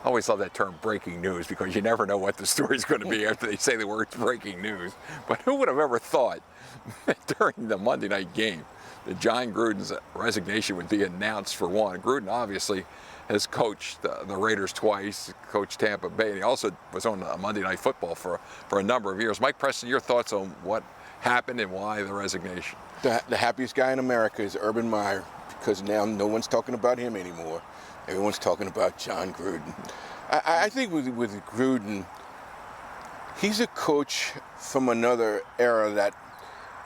I always love that term breaking news because you never know what the story's going to be after they say the word breaking news. But who would have ever thought during the Monday night game that Jon Gruden's resignation would be announced for one? Gruden obviously has coached the Raiders twice, coached Tampa Bay, and he also was on Monday Night Football for a number of years. Mike Preston, your thoughts on what happened and why the resignation? The happiest guy in America is Urban Meyer, because now no one's talking about him anymore. Everyone's talking about Jon Gruden. I think with Gruden, he's a coach from another era that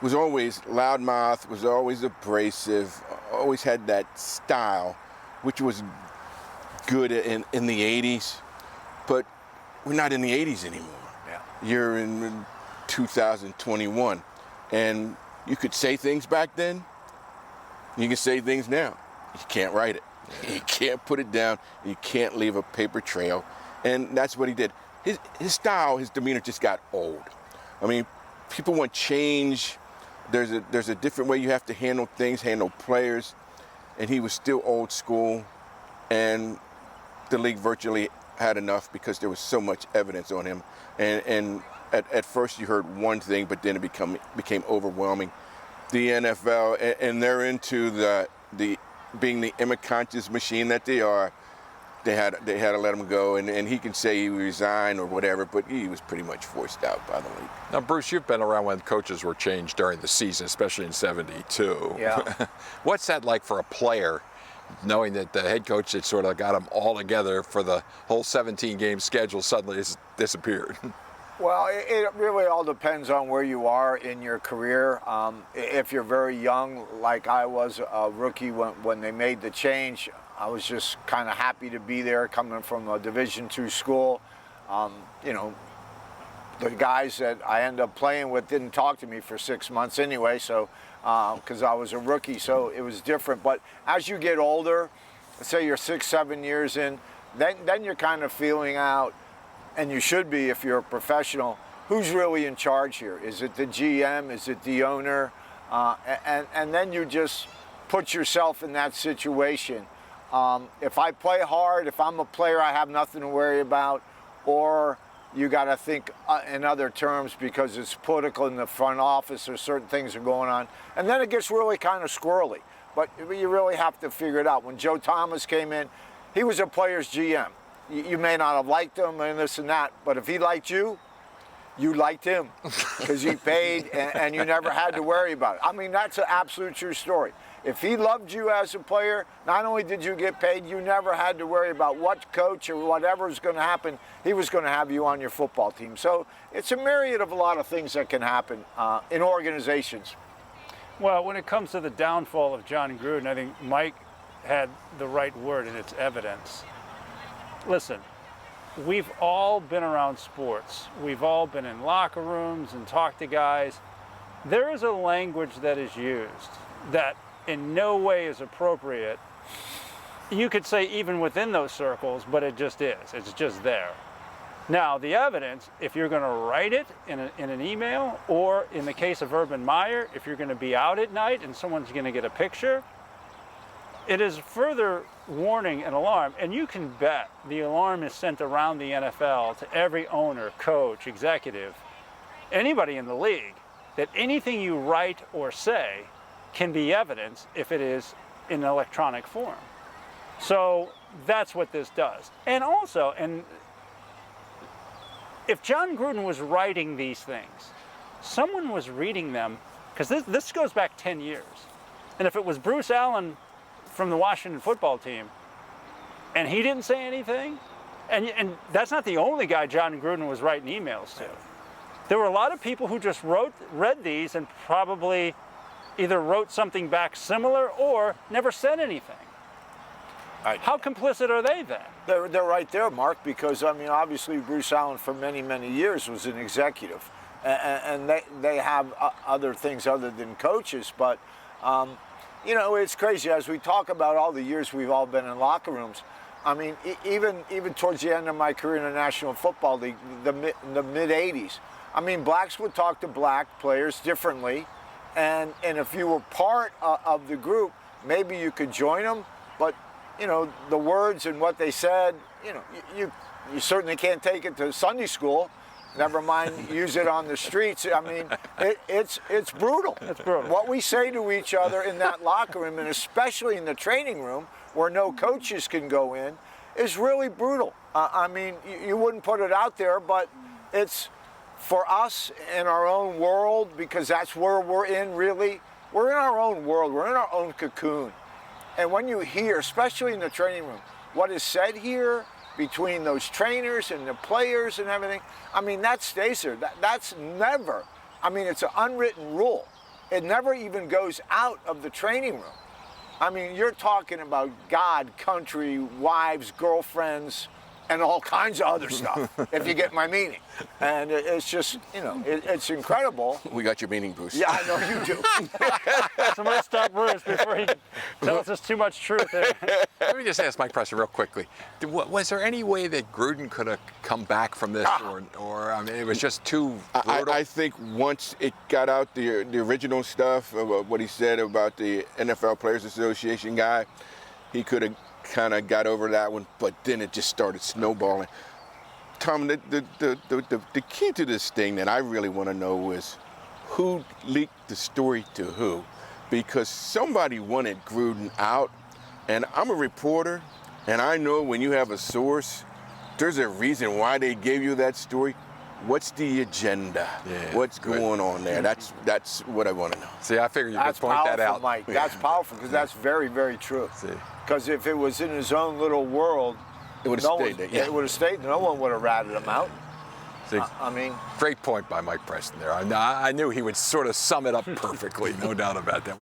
was always loudmouth, was always abrasive, always had that style, which was good in the 80s, but we're not in the 80s anymore. Yeah. You're in 2021, and you could say things back then, you can say things now. You can't write it. You can't put it down. You can't leave a paper trail, and that's what he did. His style, his demeanor just got old. I mean, people want change. There's a different way you have to handle things, handle players, and he was still old school, and the league virtually had enough because there was so much evidence on him. And at first you heard one thing, but then it became overwhelming. The NFL, and they're into the being the image conscious machine that they are. They had to let him go, and he can say he resigned or whatever, but he was pretty much forced out by the league. Now, Bruce, you've been around when coaches were changed during the season, especially in '72. Yeah. What's that like for a player, knowing that the head coach that sort of got them all together for the whole 17-game schedule suddenly has disappeared? Well, it really all depends on where you are in your career. If you're very young, like I was a rookie when they made the change, I was just kind of happy to be there, coming from a Division II school. You know, the guys that I ended up playing with didn't talk to me for 6 months anyway, so because I was a rookie, so it was different. But as you get older, say you're 6, 7 years in, then you're kind of feeling out, and you should be if you're a professional, who's really in charge here? Is it the GM? Is it the owner? And then you just put yourself in that situation. If I play hard, if I'm a player, I have nothing to worry about, or you got to think in other terms because it's political in the front office or certain things are going on. And then it gets really kind of squirrely. But you really have to figure it out. When Joe Thomas came in, he was a player's GM. You may not have liked him and this and that, but if he liked you, you liked him because he paid and you never had to worry about it. I mean, that's an absolute true story. If he loved you as a player, not only did you get paid, you never had to worry about what coach or whatever was going to happen. He was going to have you on your football team. So it's a myriad of a lot of things that can happen in organizations. Well, when it comes to the downfall of Jon Gruden, I think Mike had the right word, and it's evidence. Listen, we've all been around sports. We've all been in locker rooms and talked to guys. There is a language that is used that in no way is appropriate. You could say even within those circles, but it just is. It's just there. Now, the evidence, if you're going to write it in an email, or in the case of Urban Meyer, if you're going to be out at night and someone's going to get a picture, it is further warning and alarm. And you can bet the alarm is sent around the NFL to every owner, coach, executive, anybody in the league, that anything you write or say can be evidence if it is in electronic form. So that's what this does. And also, if Jon Gruden was writing these things, someone was reading them, because this goes back 10 years. And if it was Bruce Allen from the Washington football team, and he didn't say anything, and that's not the only guy Jon Gruden was writing emails to. There were a lot of people who just read these and probably either wrote something back similar or never said anything. How complicit are they then? They're right there, Mark, because, I mean, obviously Bruce Allen for many, many years was an executive. And they have other things other than coaches. But, you know, it's crazy. As we talk about all the years we've all been in locker rooms, I mean, even towards the end of my career in the National Football League, the mid-'80s, I mean, blacks would talk to black players differently. And if you were part of the group, maybe you could join them. But, you know, the words and what they said, you know, you certainly can't take it to Sunday school. Never mind use it on the streets. I mean, it's brutal. It's brutal. What we say to each other in that locker room, and especially in the training room where no coaches can go in, is really brutal. I mean, you wouldn't put it out there, but it's for us in our own world, because that's where we're in, really. We're in our own world. We're in our own cocoon. And when you hear, especially in the training room, what is said here between those trainers and the players and everything, I mean, that stays there. That's never, I mean, it's an unwritten rule. It never even goes out of the training room. I mean, you're talking about God, country, wives, girlfriends, and all kinds of other stuff, if you get my meaning. And it's just, you know, it's incredible. We got your meaning, Bruce. Yeah, I know you do. Somebody stop Bruce before he tells us too much truth. Let me just ask Mike Preston real quickly. Was there any way that Gruden could have come back from this, or I mean, it was just too brutal? I think once it got out the original stuff, about what he said about the NFL Players Association guy, he could have kind of got over that one, but then it just started snowballing. Tom, the key to this thing that I really want to know is who leaked the story to who, because somebody wanted Gruden out, and I'm a reporter, and I know when you have a source, there's a reason why they gave you that story. What's the agenda? Yeah, what's going on there? That's what I want to know. See, I figured you That's could point powerful, that out. Mike. That's powerful, because that's very, very true. See. Because if it was in his own little world, It would have stayed there. Yeah. it would have stayed. No one would have ratted him out. See, I mean, great point by Mike Preston there. I knew he would sort of sum it up perfectly, no doubt about that.